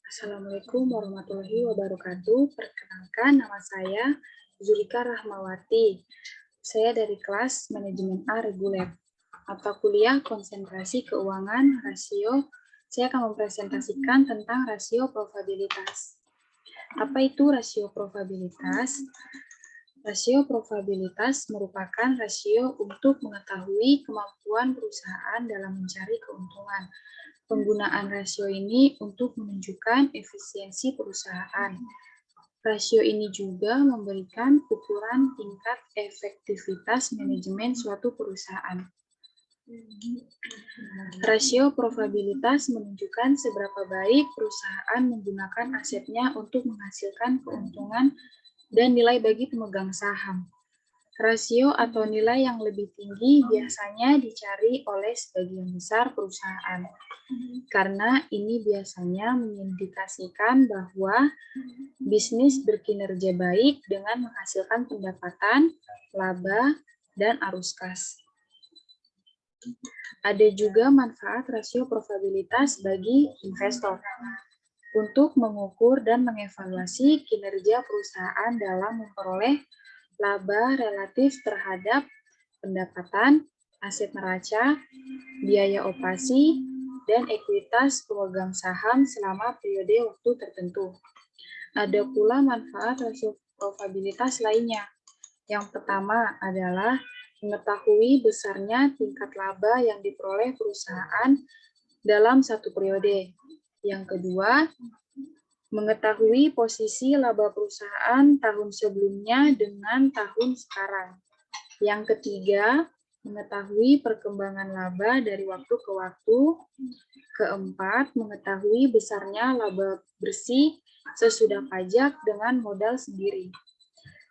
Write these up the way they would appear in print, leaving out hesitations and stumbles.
Assalamualaikum warahmatullahi wabarakatuh. Perkenalkan, nama saya Zulika Rahmawati. Saya dari kelas Manajemen A Reguler. Mata kuliah Konsentrasi Keuangan Rasio. Saya akan mempresentasikan tentang rasio probabilitas. Apa itu rasio probabilitas? Rasio probabilitas merupakan rasio untuk mengetahui kemampuan perusahaan dalam mencari keuntungan. Penggunaan rasio ini untuk menunjukkan efisiensi perusahaan. Rasio ini juga memberikan ukuran tingkat efektivitas manajemen suatu perusahaan. Rasio probabilitas menunjukkan seberapa baik perusahaan menggunakan asetnya untuk menghasilkan keuntungan dan nilai bagi pemegang saham. Rasio atau nilai yang lebih tinggi biasanya dicari oleh sebagian besar perusahaan, karena ini biasanya mengindikasikan bahwa bisnis berkinerja baik dengan menghasilkan pendapatan, laba, dan arus kas. Ada juga manfaat rasio probabilitas bagi investor untuk mengukur dan mengevaluasi kinerja perusahaan dalam memperoleh laba relatif terhadap pendapatan, aset neraca, biaya operasi, dan ekuitas pemegang saham selama periode waktu tertentu. Ada pula manfaat rasio probabilitas lainnya. Yang pertama adalah mengetahui besarnya tingkat laba yang diperoleh perusahaan dalam satu periode. Yang kedua, mengetahui posisi laba perusahaan tahun sebelumnya dengan tahun sekarang. Yang ketiga, mengetahui perkembangan laba dari waktu ke waktu. Keempat, mengetahui besarnya laba bersih sesudah pajak dengan modal sendiri.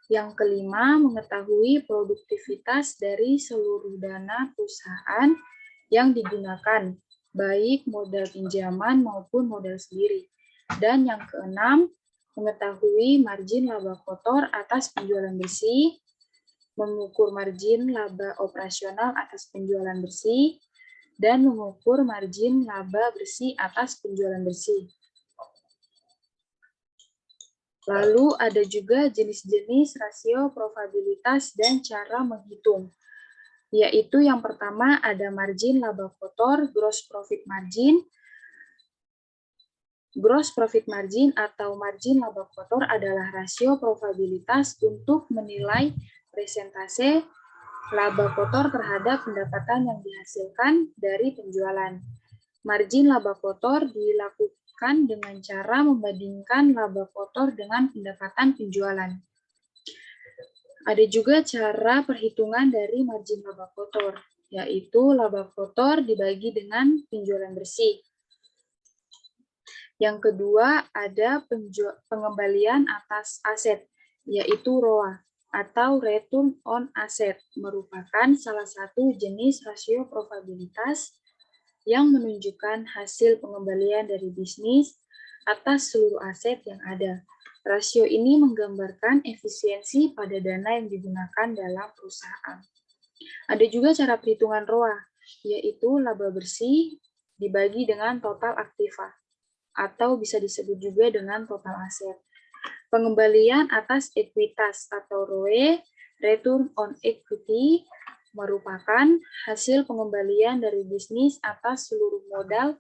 Yang kelima, mengetahui produktivitas dari seluruh dana perusahaan yang digunakan, baik modal pinjaman maupun modal sendiri. Dan yang keenam, mengetahui margin laba kotor atas penjualan bersih, mengukur margin laba operasional atas penjualan bersih, dan mengukur margin laba bersih atas penjualan bersih. Lalu ada juga jenis-jenis rasio probabilitas dan cara menghitung, yaitu yang pertama ada margin laba kotor, gross profit margin. Gross profit margin atau margin laba kotor adalah rasio probabilitas untuk menilai persentase laba kotor terhadap pendapatan yang dihasilkan dari penjualan. Margin laba kotor dilakukan dengan cara membandingkan laba kotor dengan pendapatan penjualan. Ada juga cara perhitungan dari margin laba kotor, yaitu laba kotor dibagi dengan penjualan bersih. Yang kedua, ada pengembalian atas aset, yaitu ROA, atau Return on Asset, merupakan salah satu jenis rasio probabilitas yang menunjukkan hasil pengembalian dari bisnis atas seluruh aset yang ada. Rasio ini menggambarkan efisiensi pada dana yang digunakan dalam perusahaan. Ada juga cara perhitungan ROA, yaitu laba bersih dibagi dengan total aktiva, atau bisa disebut juga dengan total aset. Pengembalian atas ekuitas atau ROE, Return on Equity, merupakan hasil pengembalian dari bisnis atas seluruh modal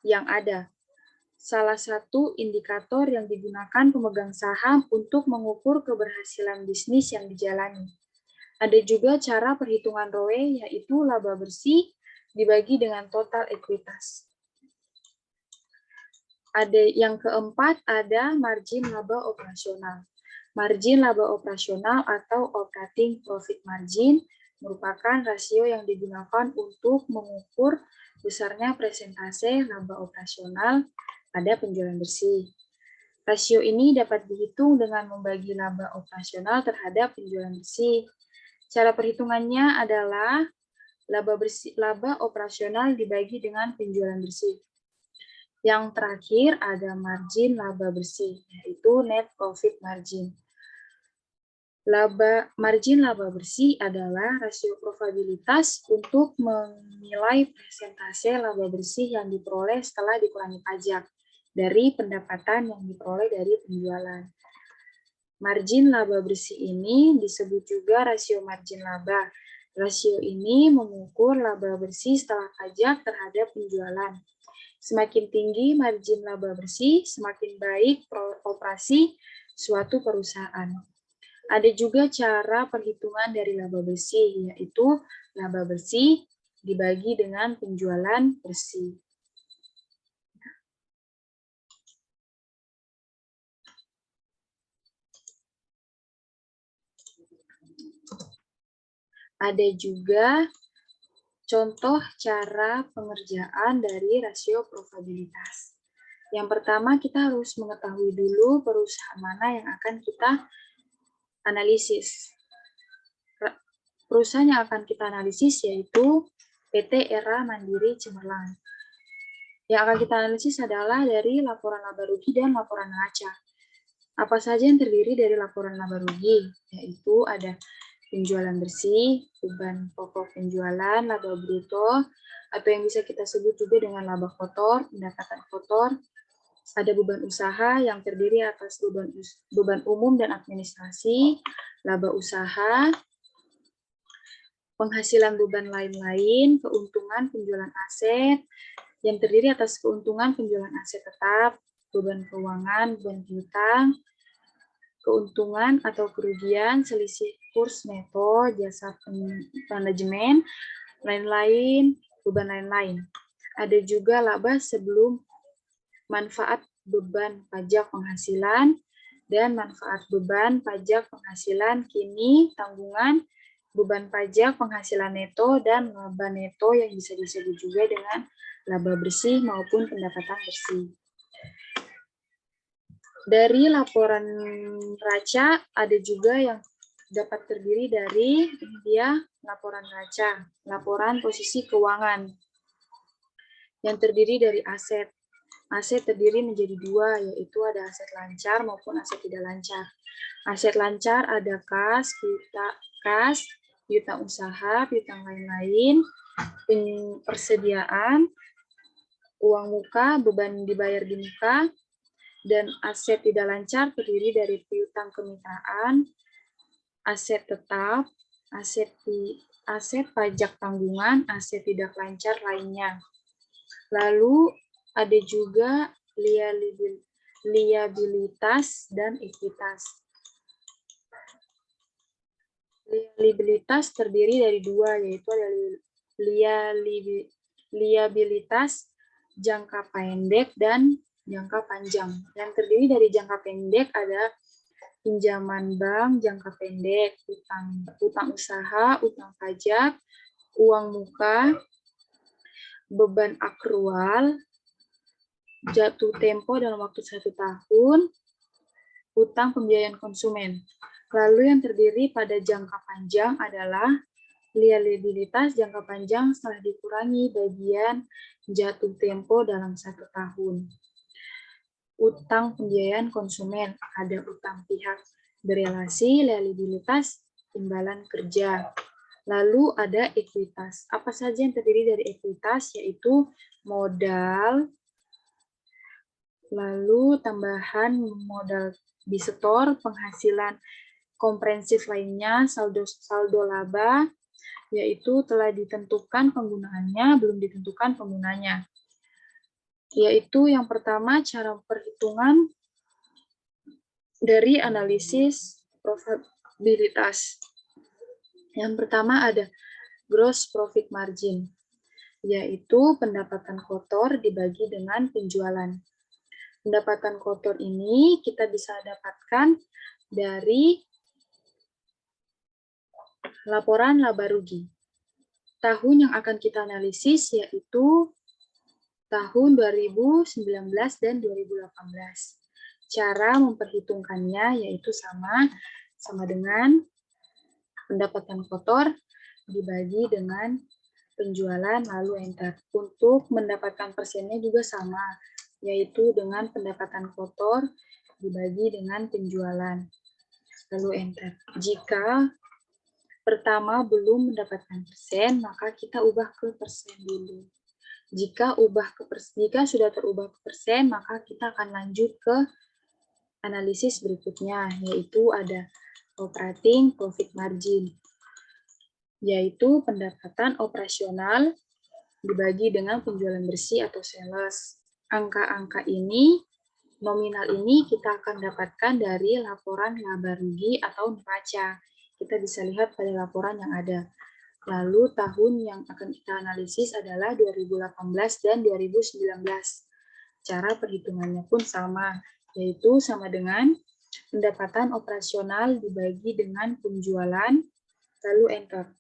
yang ada. Salah satu indikator yang digunakan pemegang saham untuk mengukur keberhasilan bisnis yang dijalani. Ada juga cara perhitungan ROE, yaitu laba bersih dibagi dengan total ekuitas. Ada yang keempat, ada margin laba operasional. Margin laba operasional atau operating profit margin merupakan rasio yang digunakan untuk mengukur besarnya persentase laba operasional pada penjualan bersih. Rasio ini dapat dihitung dengan membagi laba operasional terhadap penjualan bersih. Cara perhitungannya adalah laba operasional dibagi dengan penjualan bersih. Yang terakhir ada margin laba bersih, yaitu net profit margin. Margin laba bersih adalah rasio probabilitas untuk menilai persentase laba bersih yang diperoleh setelah dikurangi pajak. dari pendapatan yang diperoleh dari penjualan. Margin laba bersih ini disebut juga rasio margin laba. Rasio ini mengukur laba bersih setelah pajak terhadap penjualan. Semakin tinggi margin laba bersih, semakin baik operasi suatu perusahaan. Ada juga cara perhitungan dari laba bersih, yaitu laba bersih dibagi dengan penjualan bersih. Ada juga contoh cara pengerjaan dari rasio probabilitas. Yang pertama, kita harus mengetahui dulu perusahaan mana yang akan kita analisis. Perusahaan yang akan kita analisis yaitu PT Era Mandiri Cemerlang. Yang akan kita analisis adalah dari laporan laba rugi dan laporan neraca. Apa saja yang terdiri dari laporan laba rugi? Yaitu ada penjualan bersih, beban pokok penjualan, laba bruto, atau yang bisa kita sebut juga dengan laba kotor, pendapatan kotor. Ada beban usaha yang terdiri atas beban umum dan administrasi, laba usaha, penghasilan beban lain-lain, keuntungan penjualan aset, yang terdiri atas keuntungan penjualan aset tetap, beban keuangan, beban piutang, keuntungan atau kerugian, selisih kurs neto, jasa manajemen, lain-lain, beban lain-lain. Ada juga laba sebelum manfaat beban pajak penghasilan dan manfaat beban pajak penghasilan kini tanggungan beban pajak penghasilan neto dan laba neto yang bisa disebut juga dengan laba bersih maupun pendapatan bersih. Dari laporan neraca ada juga yang dapat terdiri dari laporan neraca, laporan posisi keuangan yang terdiri dari aset. Aset terdiri menjadi dua, yaitu ada aset lancar maupun aset tidak lancar. Aset lancar ada kas, piutang usaha, piutang lain-lain, persediaan, uang muka, beban dibayar di muka, dan aset tidak lancar terdiri dari piutang kemitraan, aset tetap, aset pajak tanggungan, aset tidak lancar lainnya. Lalu ada juga liabilitas dan ekuitas. Liabilitas terdiri dari dua, yaitu ada liabilitas jangka pendek dan jangka panjang. Yang terdiri dari jangka pendek ada pinjaman bank jangka pendek, utang usaha, utang pajak, uang muka, beban akrual, jatuh tempo dalam waktu 1 tahun, utang pembiayaan konsumen. Lalu yang terdiri pada jangka panjang adalah liabilitas jangka panjang setelah dikurangi bagian jatuh tempo dalam 1 tahun. Utang pembiayaan konsumen, ada utang pihak berelasi, liabilitas imbalan kerja. Lalu ada ekuitas. Apa saja yang terdiri dari ekuitas? Yaitu modal, lalu tambahan modal disetor, penghasilan komprehensif lainnya, saldo laba, yaitu telah ditentukan penggunaannya, belum ditentukan penggunanya. Yaitu yang pertama cara perhitungan dari analisis probabilitas. Yang pertama ada gross profit margin, yaitu pendapatan kotor dibagi dengan penjualan. Pendapatan kotor ini kita bisa dapatkan dari laporan laba rugi. Tahun yang akan kita analisis yaitu tahun 2019 dan 2018. Cara memperhitungkannya yaitu sama dengan pendapatan kotor dibagi dengan penjualan lalu enter. Untuk mendapatkan persennya juga sama, yaitu dengan pendapatan kotor dibagi dengan penjualan lalu enter. Jika pertama belum mendapatkan persen, maka kita ubah ke persen dulu. Jika sudah terubah ke persen, maka kita akan lanjut ke analisis berikutnya, yaitu ada operating profit margin, yaitu pendapatan operasional dibagi dengan penjualan bersih atau sales. Angka-angka ini, nominal ini kita akan dapatkan dari laporan laba rugi atau neraca. Kita bisa lihat pada laporan yang ada. Lalu tahun yang akan kita analisis adalah 2018 dan 2019. Cara perhitungannya pun sama, yaitu sama dengan pendapatan operasional dibagi dengan penjualan, lalu enter.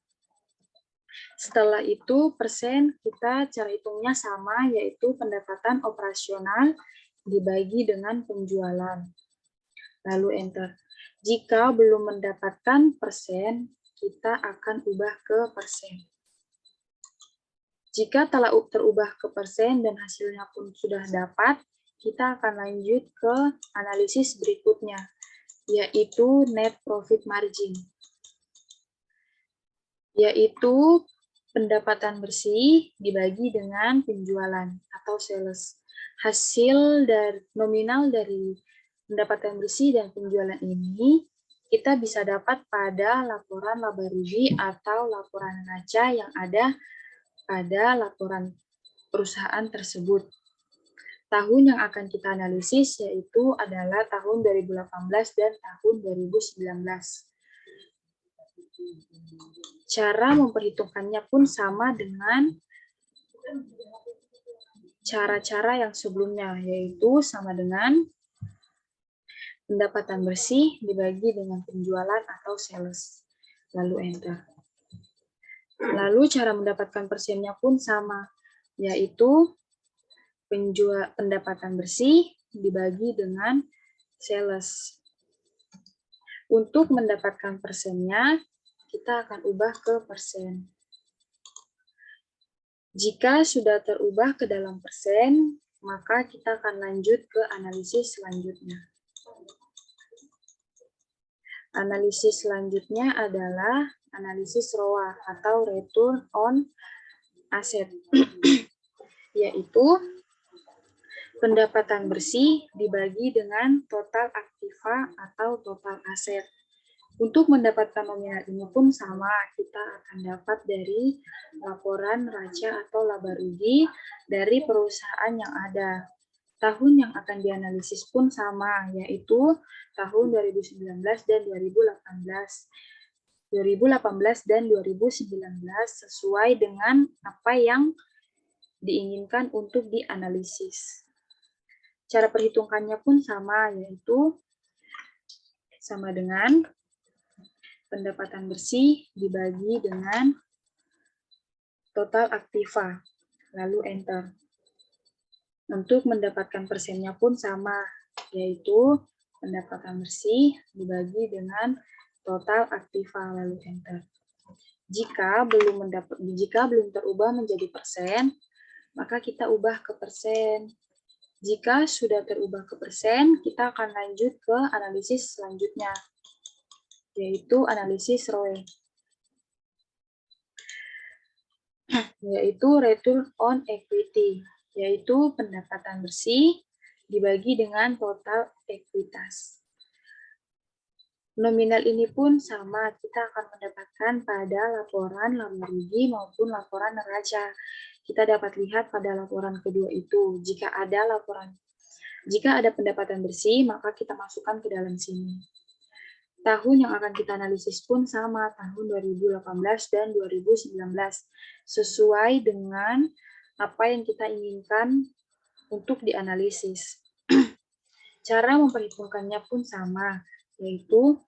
Setelah itu persen kita cara hitungnya sama, yaitu pendapatan operasional dibagi dengan penjualan, lalu enter. Jika belum mendapatkan persen, kita akan ubah ke persen. Jika telah terubah ke persen dan hasilnya pun sudah dapat, kita akan lanjut ke analisis berikutnya, yaitu net profit margin, yaitu pendapatan bersih dibagi dengan penjualan atau sales. Hasil dari nominal dari pendapatan bersih dan penjualan ini kita bisa dapat pada laporan laba rugi atau laporan neraca yang ada pada laporan perusahaan tersebut. Tahun yang akan kita analisis yaitu adalah tahun 2018 dan tahun 2019. Cara memperhitungkannya pun sama dengan cara-cara yang sebelumnya, yaitu sama dengan pendapatan bersih dibagi dengan penjualan atau sales, lalu enter. Lalu cara mendapatkan persennya pun sama, yaitu pendapatan bersih dibagi dengan sales. Untuk mendapatkan persennya, kita akan ubah ke persen. Jika sudah terubah ke dalam persen, maka kita akan lanjut ke analisis selanjutnya. Analisis selanjutnya adalah analisis ROA atau Return on Asset, yaitu pendapatan bersih dibagi dengan total aktiva atau total aset. Untuk mendapatkan nominal ini pun sama, kita akan dapat dari laporan neraca atau laba rugi dari perusahaan yang ada. Tahun yang akan dianalisis pun sama, yaitu tahun 2019 dan 2018. 2018 dan 2019 sesuai dengan apa yang diinginkan untuk dianalisis. Cara perhitungannya pun sama, yaitu sama dengan pendapatan bersih dibagi dengan total aktiva, lalu enter. Untuk mendapatkan persennya pun sama, yaitu pendapatan bersih dibagi dengan total aktiva, lalu enter. Jika belum terubah menjadi persen, maka kita ubah ke persen. Jika sudah terubah ke persen, kita akan lanjut ke analisis selanjutnya, yaitu analisis ROE, yaitu Return on Equity, yaitu pendapatan bersih dibagi dengan total ekuitas. Nominal ini pun sama, kita akan mendapatkan pada laporan laba rugi maupun laporan neraca. Kita dapat lihat pada laporan kedua itu, jika ada pendapatan bersih, maka kita masukkan ke dalam sini. Tahun yang akan kita analisis pun sama, tahun 2018 dan 2019, sesuai dengan apa yang kita inginkan untuk dianalisis. Cara memperhitungkannya pun sama, yaitu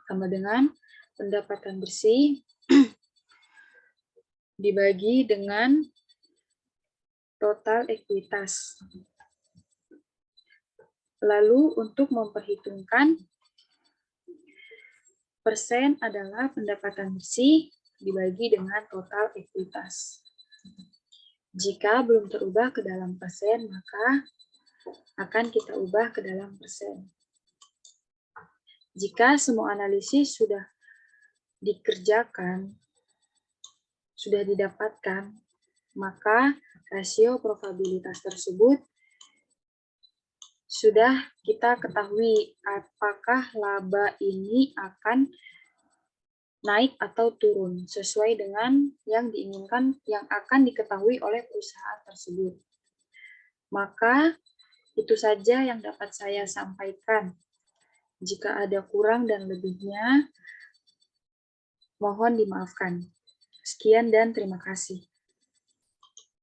sama dengan pendapatan bersih dibagi dengan total ekuitas. Lalu untuk memperhitungkan persen adalah pendapatan bersih dibagi dengan total ekuitas. Jika belum terubah ke dalam persen, maka akan kita ubah ke dalam persen. Jika semua analisis sudah dikerjakan, sudah didapatkan, maka rasio probabilitas tersebut sudah kita ketahui apakah laba ini akan naik atau turun sesuai dengan yang diinginkan yang akan diketahui oleh perusahaan tersebut. Maka itu saja yang dapat saya sampaikan. Jika ada kurang dan lebihnya, mohon dimaafkan. Sekian dan terima kasih.